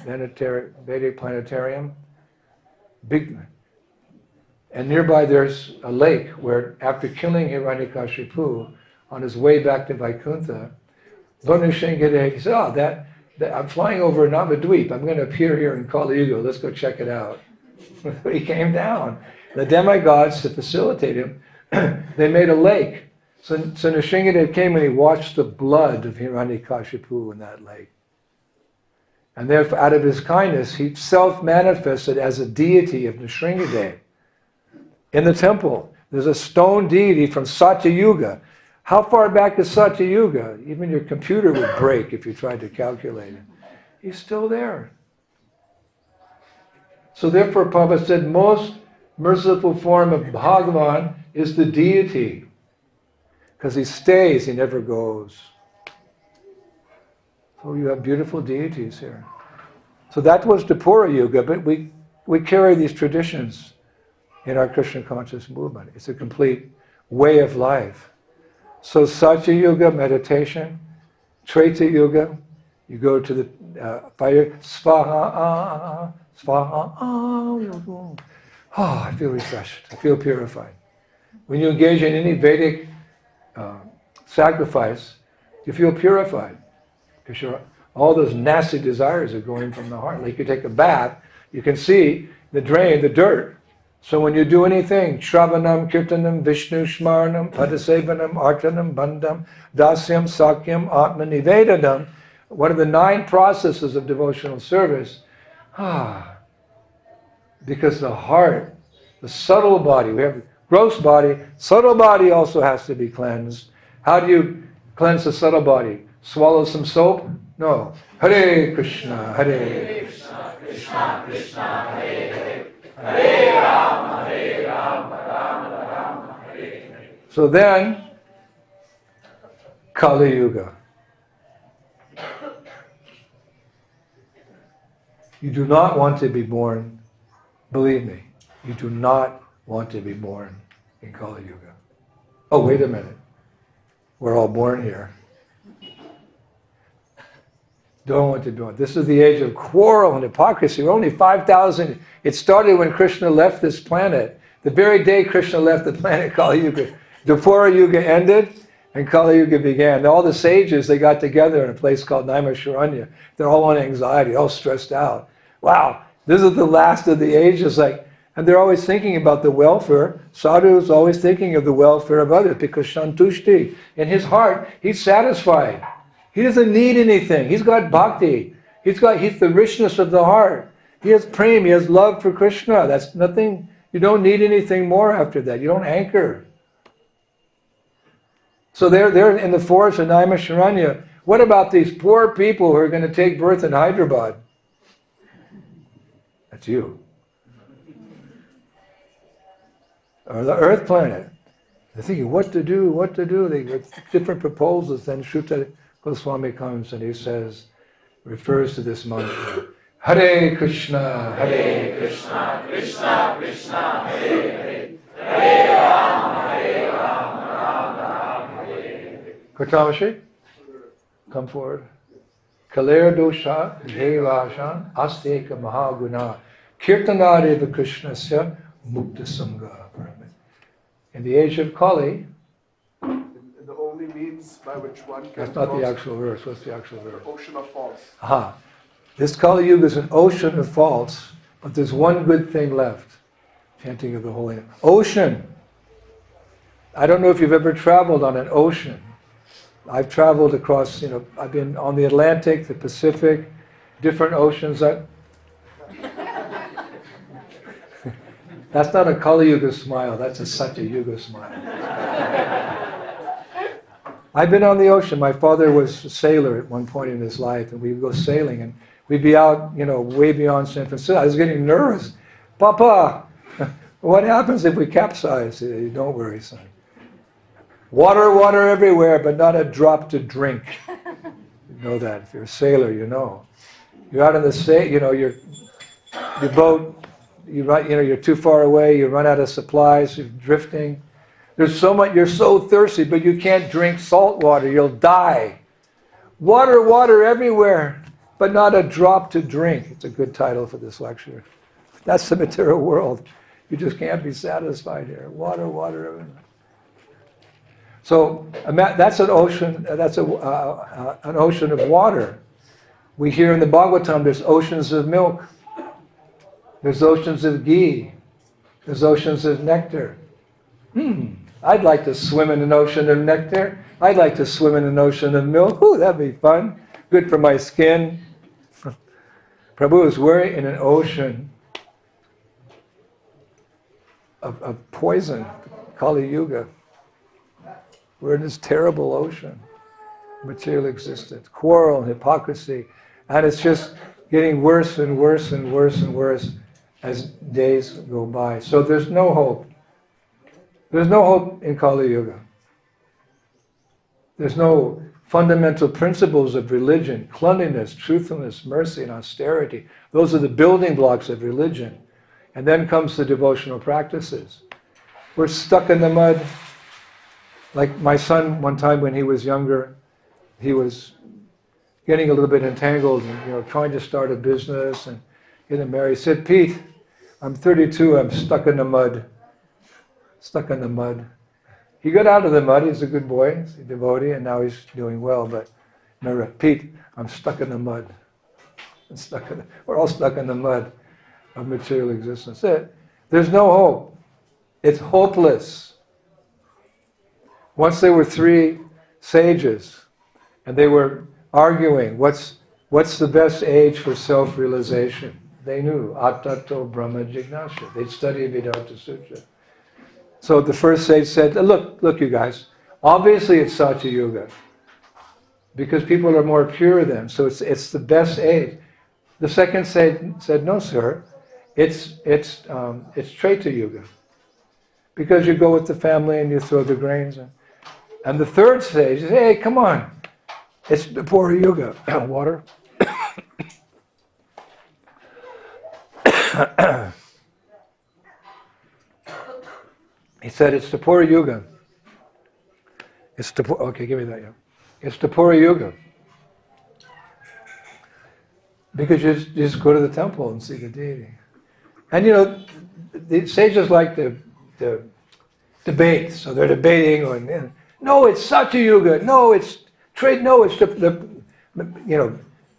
Vedic Planetarium. Big, and nearby there's a lake where after killing Hiranyakashipu, on his way back to Vaikuntha, Lord Nrsimhadeva, he said, I'm flying over Navadweep. I'm going to appear here in Kali Yuga. Let's go check it out. He came down. The demigods, to facilitate him, they made a lake. So Nrsimhadeva came and he watched the blood of Hiranyakashipu in that lake. And therefore, out of his kindness, he self-manifested as a deity of Nrsimhadeva. In the temple, there's a stone deity from Satya Yuga. How far back is Satya Yuga? Even your computer would break if you tried to calculate it. He's still there. So therefore, Prabhupada said, most merciful form of Bhagavan is the deity. Because he stays, he never goes. So you have beautiful deities here. So that was the Pura Yuga, but we carry these traditions in our Krishna conscious movement. It's a complete way of life. So Satya Yuga, meditation. Treta Yuga, you go to the fire. Svaha, svaha. Oh, I feel refreshed. I feel purified. When you engage in any Vedic sacrifice, you feel purified. Because all those nasty desires are going from the heart. Like you take a bath, you can see the drain, the dirt. So when you do anything, Shravanam, Kirtanam, Vishnu, Shmaranam, Padasevanam, Artanam, Bandham, Dasyam, Sakyam, Atma Nivedanam, one of the 9 processes of devotional service, because the heart, the subtle body, we have gross body, subtle body also has to be cleansed. How do you cleanse the subtle body? Swallow some soap? No. Hare Krishna, Hare Krishna, Krishna Krishna, Hare Hare. Hare Rama, Rama Rama, Hare Hare. So then, Kali Yuga. You do not want to be born, believe me, you do not want to be born in Kali Yuga. Oh, wait a minute. We're all born here. Don't want to do it. This is the age of quarrel and hypocrisy. We're only 5,000. It started when Krishna left this planet. The very day Krishna left the planet, Kali Yuga, the Pura Yuga ended and Kali Yuga began. All the sages, they got together in a place called Naimisharanya. They're all on anxiety, all stressed out. Wow, this is the last of the ages. And they're always thinking about the welfare. Sadhu is always thinking of the welfare of others because Shantushti, in his heart, he's satisfied. He doesn't need anything. He's got bhakti. He's the richness of the heart. He has prem, he has love for Krishna. That's nothing, you don't need anything more after that. You don't anchor. So they're in the forest of Naimisharanya. What about these poor people who are going to take birth in Hyderabad? That's you. Or the earth planet. They're thinking what to do. They get different proposals. Then Shuta Goswami comes and he says, refers to this mantra, Hare Krishna, Hare Krishna, Krishna Krishna, Hare Hare, Hare Rama, Rama Rama, Hare Hare. Kartavashi, come forward. Kaler dosha, devashan, asteka mahaguna, kirtanadeva Krishnasya, mukta sangha. In the age of Kali, the only means by which one can... That's not the actual verse. What's the actual verse? Ocean of faults. Aha. This Kali Yuga is an ocean of faults, but there's one good thing left. Chanting of the holy name. Ocean. I don't know if you've ever traveled on an ocean. I've traveled across, I've been on the Atlantic, the Pacific, different oceans. That's not a Kali Yuga smile, that's a Satya Yuga smile. I've been on the ocean. My father was a sailor at one point in his life, and we'd go sailing, and we'd be out, way beyond San Francisco. I was getting nervous. Papa, what happens if we capsize? He said, don't worry, son. Water, water everywhere, but not a drop to drink. You know that. If you're a sailor, you know. You're out in the sea, your boat, you're too far away, you run out of supplies, you're drifting. There's so much, you're so thirsty, but you can't drink salt water, you'll die. Water, water everywhere, but not a drop to drink. It's a good title for this lecture. That's the material world. You just can't be satisfied here. Water, water everywhere. So that's an ocean. That's an ocean of water. We hear in the Bhagavatam there's oceans of milk. There's oceans of ghee. There's oceans of nectar. I'd like to swim in an ocean of nectar. I'd like to swim in an ocean of milk. Ooh, that'd be fun. Good for my skin. Prabhu is we're in an ocean of poison, Kali Yuga. We're in this terrible ocean, material existence, quarrel and hypocrisy, and it's just getting worse and worse and worse and worse as days go by. So there's no hope. There's no hope in Kali Yuga. There's no fundamental principles of religion, cleanliness, truthfulness, mercy, and austerity. Those are the building blocks of religion. And then comes the devotional practices. We're stuck in the mud. Like my son, one time when he was younger, he was getting a little bit entangled and trying to start a business and getting married. He said, Pete, I'm 32, I'm stuck in the mud. Stuck in the mud. He got out of the mud, he's a good boy, he's a devotee, and now he's doing well. But remember, Pete, I'm stuck in the mud. We're all stuck in the mud of material existence. There's no hope. It's hopeless. Once there were three sages, and they were arguing, what's the best age for self-realization? They knew, Atato Brahma Jignasya. They'd studied Vedanta Sutra. So the first sage said, look you guys, obviously it's Satya Yuga, because people are more pure then, so it's the best age. The second sage said, no sir, it's Treta Yuga, because you go with the family and you throw the grains in. And the third stage says, hey, come on, it's Dvapara Yuga. Water. He said, it's Dvapara Yuga. Okay, give me that, yeah. It's Dvapara Yuga. Because you just go to the temple and see the deity. And the sages like to debate, so they're debating on, no, it's Satya Yuga, no, it's trade, no, it's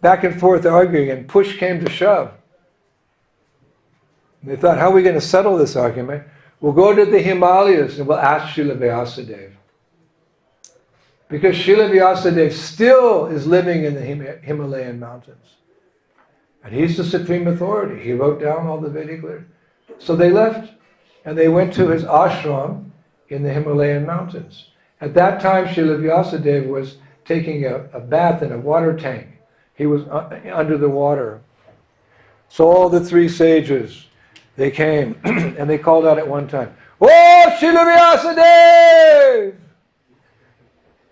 back and forth arguing, and push came to shove. And they thought, how are we going to settle this argument? We'll go to the Himalayas and we'll ask Srila Vyasadeva. Because Srila Vyasadeva still is living in the Himalayan mountains. And he's the supreme authority. He wrote down all the Vedic literature. So they left and they went to his ashram in the Himalayan mountains. At that time, Srila Vyasadeva was taking a bath in a water tank. He was under the water. So all the three sages, they came and they called out at one time, "Oh, Srila Vyasadeva!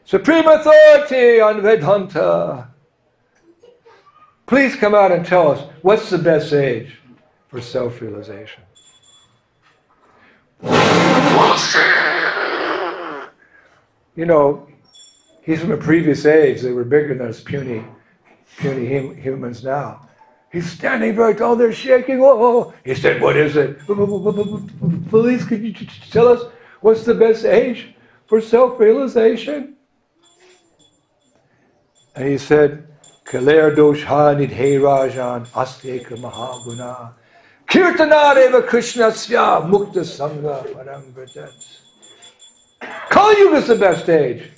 Supreme authority on Vedanta! Please come out and tell us, what's the best age for self-realization?" He's from a previous age. They were bigger than us puny humans now. He's standing very tall, they're shaking. Oh. He said, "What is it? Please, could you tell us what's the best age for self-realization?" And he said, "Kaler dosha nidhe rajan asteka mahaguna kirtanareva krishnasya mukta sangha param vrajat." Kali Yuga is the best age.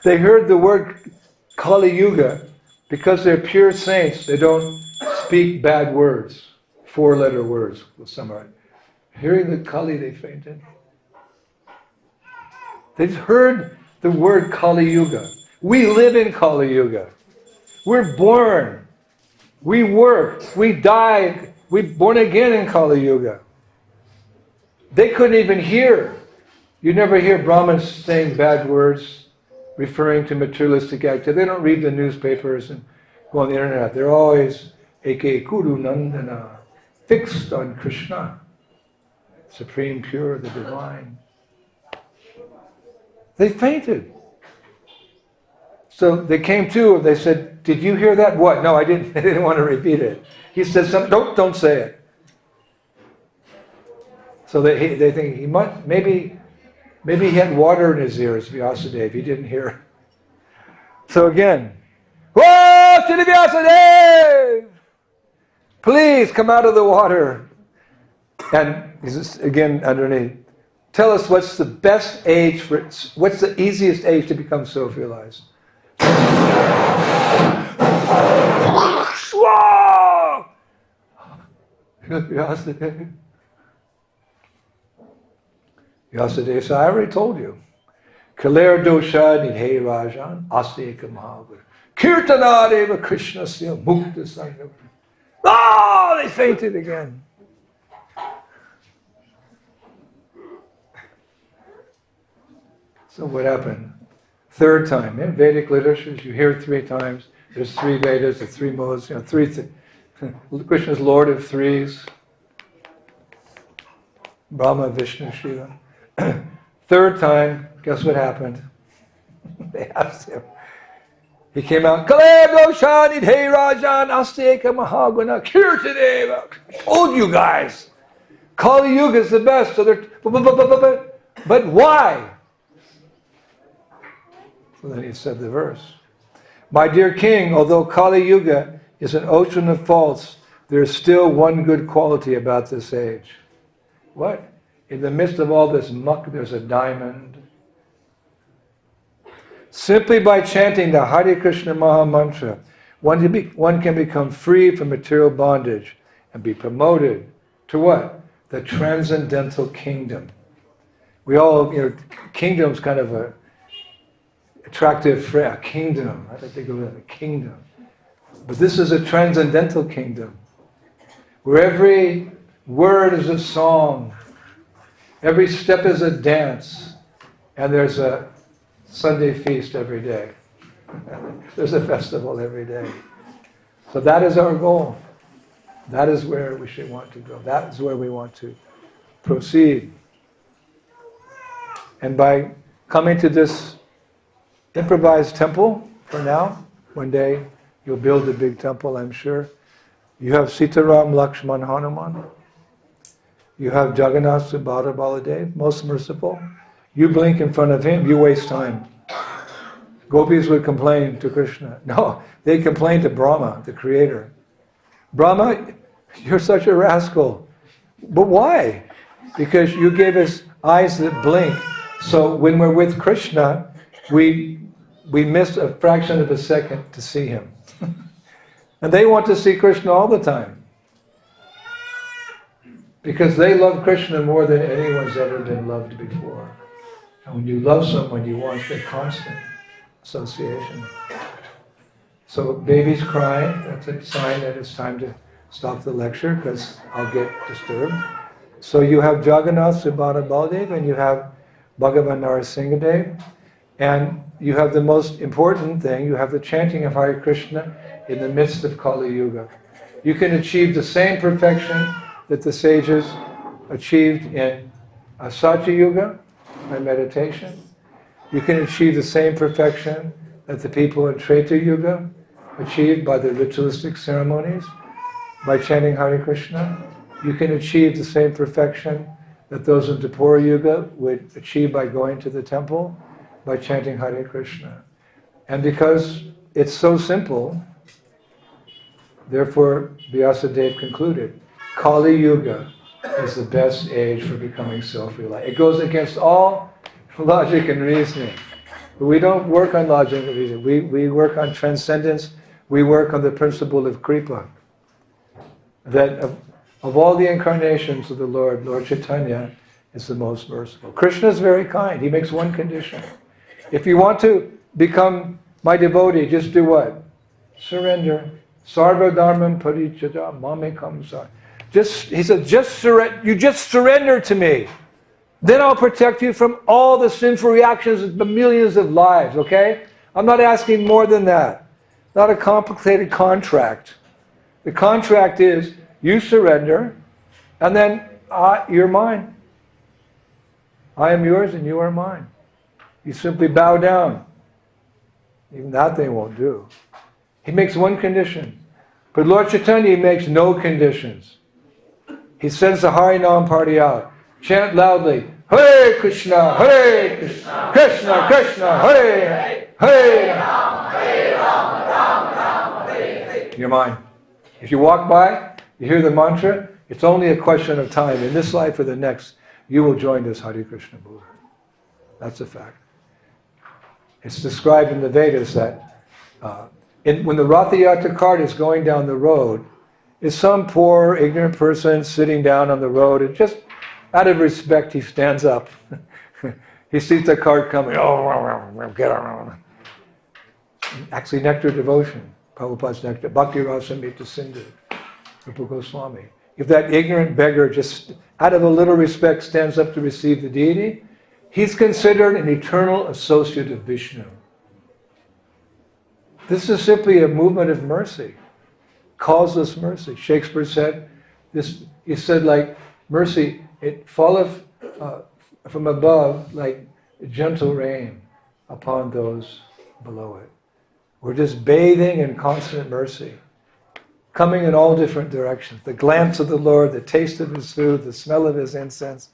They heard the word Kali Yuga because they're pure saints. They don't speak bad words, four-letter words. We'll summarize. Hearing the Kali, they fainted. They heard the word Kali Yuga. We live in Kali Yuga. We're born. We work. We die. We're born again in Kali Yuga. They couldn't even hear. You never hear Brahmins saying bad words referring to materialistic activity. They don't read the newspapers and go on the internet. They're always Eke Kuru Nandana, fixed on Krishna, supreme, pure, the divine. They fainted. So they came to and they said, "Did you hear that?" "What?" "No, I didn't." They didn't want to repeat it. He said something. Don't say it. So they think he might, maybe he had water in his ears, Vyasadeva. He didn't hear. So again, "Whoa, to the Vyasadeva! Please come out of the water." And he's again underneath. "Tell us what's the best age what's the easiest age to become self-realized?" Vyasadeva. Vyasadeva said, "I already told you. Kaler dosha nidhe rajan aseka mahavir. Kirtanadeva Krishna sil mukta sangha." Oh, they fainted again. So what happened? Third time. In Vedic literatures, you hear 3 times. There's 3 Vedas, the 3 modes, Krishna's Lord of threes. Brahma, Vishnu, Shiva. Third time, guess what happened? They asked him. He came out, "Kaleb Loshani Hey Rajan Asteka Mahaguna Kirtadeva." I told you guys, Kali Yuga is the best. So they're, but why? So then he said the verse. "My dear king, although Kali Yuga is an ocean of faults, there is still one good quality about this age." What? "In the midst of all this muck, there's a diamond. Simply by chanting the Hare Krishna Maha Mantra, one can become free from material bondage and be promoted to what? The transcendental kingdom." We all, kingdom's kind of a attractive phrase, a kingdom. I like to go with a kingdom. But this is a transcendental kingdom, where every word is a song, every step is a dance, and there's a Sunday feast every day. There's a festival every day. So that is our goal. That is where we should want to go. That is where we want to proceed. And by coming to this improvised temple for now, one day you'll build a big temple, I'm sure. You have Sitaram, Lakshman, Hanuman. You have Jagannath, Subhadra, Baladev, most merciful. You blink in front of him, you waste time. Gopis would complain to Krishna. No, they complain to Brahma, the creator. "Brahma, you're such a rascal." "But why?" "Because you gave us eyes that blink. So when we're with Krishna, we miss a fraction of a second to see him." And they want to see Krishna all the time. Because they love Krishna more than anyone's ever been loved before. And when you love someone, you want the constant association. So baby's crying, that's a sign that it's time to stop the lecture because I'll get disturbed. So you have Jagannath, Subhadra, Baladev, and you have Bhagavan Narasimhadev. And you have the most important thing, you have the chanting of Hare Krishna in the midst of Kali Yuga. You can achieve the same perfection that the sages achieved in Satya Yuga by meditation. You can achieve the same perfection that the people in Treta Yuga achieved by the ritualistic ceremonies, by chanting Hare Krishna. You can achieve the same perfection that those in Dwapara Yuga would achieve by going to the temple, by chanting Hare Krishna. And because it's so simple, therefore Vyasadeva concluded, Kali Yuga is the best age for becoming self-realized. It goes against all logic and reasoning. But we don't work on logic and reasoning. We work on transcendence. We work on the principle of Kripa. That of all the incarnations of the Lord, Lord Chaitanya is the most merciful. Krishna is very kind. He makes one condition. If you want to become my devotee, just do what? Surrender. Sarva dharmam parityaya mamekam sa. He said, you just surrender to me. Then I'll protect you from all the sinful reactions of the millions of lives, okay? I'm not asking more than that. Not a complicated contract. The contract is, you surrender, and then you're mine. I am yours and you are mine. You simply bow down. Even that they won't do. He makes one condition. But Lord Chaitanya makes no conditions. He sends the Harinam party out. Chant loudly, Hare Krishna, Hare Krishna, Krishna Krishna, Hare Hare. You're mine. If you walk by, you hear the mantra, it's only a question of time. In this life or the next, you will join this Hare Krishna movement. That's a fact. It's described in the Vedas that when the Ratha Yatra cart is going down the road, is some poor, ignorant person sitting down on the road, and just out of respect, he stands up. He sees the cart coming. Oh, get on. Actually, nectar devotion. Prabhupada's nectar. Bhakti Rasamrita Sindhu. Rupa Goswami. If that ignorant beggar just out of a little respect stands up to receive the deity, he's considered an eternal associate of Vishnu. This is simply a movement of mercy. Causeless mercy. Shakespeare said this. He said, like mercy, it falleth from above like gentle rain upon those below it. We're just bathing in constant mercy, coming in all different directions. The glance of the Lord, the taste of His food, the smell of His incense,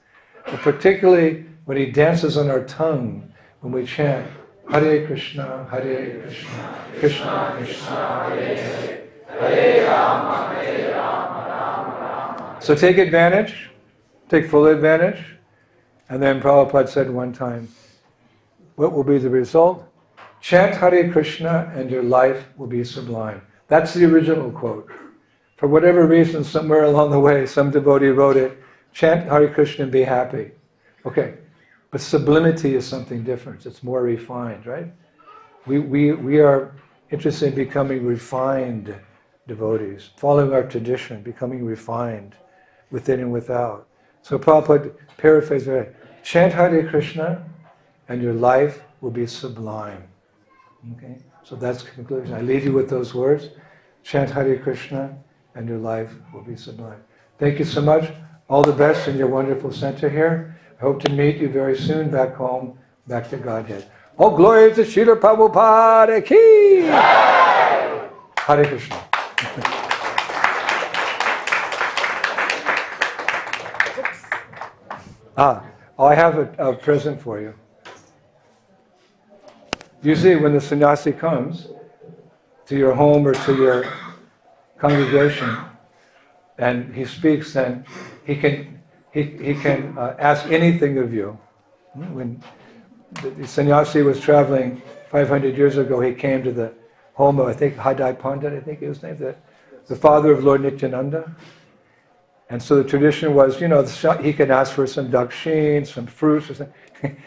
but particularly when He dances on our tongue when we chant Hare Krishna, Hare Krishna, Krishna Krishna, Hare Hare. Hare Rama, Hare Rama, Rama Rama. So take advantage, take full advantage. And then Prabhupada said one time, what will be the result? Chant Hare Krishna and your life will be sublime. That's the original quote. For whatever reason, somewhere along the way, some devotee wrote it, chant Hare Krishna and be happy. Okay, but sublimity is something different. It's more refined, right? We are interested in becoming refined devotees, following our tradition, becoming refined within and without. So Prabhupada paraphrased it, chant Hare Krishna and your life will be sublime. Okay, so that's the conclusion. I leave you with those words. Chant Hare Krishna and your life will be sublime. Thank you so much. All the best in your wonderful center here. I hope to meet you very soon back home, back to Godhead. All glory to Srila Prabhupada ki! Hare Krishna. I have a present for you. Usually when the sannyasi comes to your home or to your congregation and he speaks, then he can ask anything of you. When the sannyasi was traveling 500 years ago, he came to the home of, I think, Hadai Pandit, I think his name, the father of Lord Nityananda. And so the tradition was, he can ask for some dakshin, some fruits or something.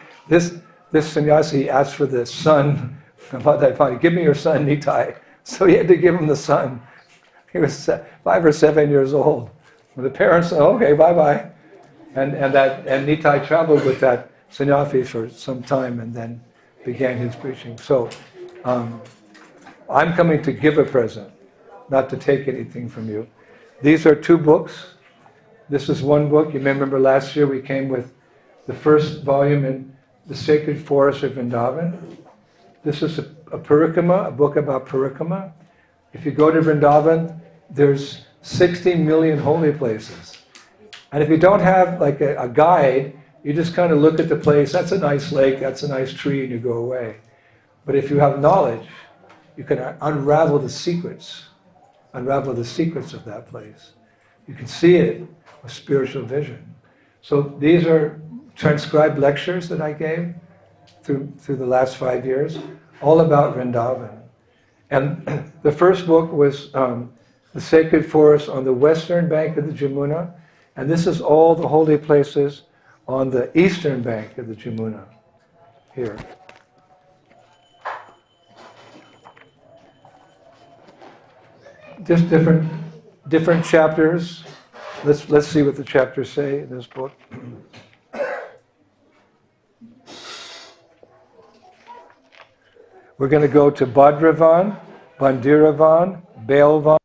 This sannyasi asked for the son of Hadai Pandit. Give me your son, Nitai. So he had to give him the son. He was 5 or 7 years old. And the parents said, okay, bye-bye. And Nitai traveled with that sannyasi for some time and then began his preaching. So I'm coming to give a present, not to take anything from you. These are 2 books. This is one book. You may remember last year we came with the first volume in the Sacred Forest of Vrindavan. This is a Parikrama, a book about Parikrama. If you go to Vrindavan, there's 60 million holy places. And if you don't have like a guide, you just kind of look at the place, that's a nice lake, that's a nice tree, and you go away. But if you have knowledge, you can unravel the secrets of that place. You can see it with spiritual vision. So these are transcribed lectures that I gave through the last 5 years, all about Vrindavan. And the first book was The Sacred Forest on the western bank of the Jamuna, and this is all the holy places on the eastern bank of the Jamuna, here. Just different chapters. Let's see what the chapters say in this book. We're going to go to Bhadravan, Bandiravan, Bailvan.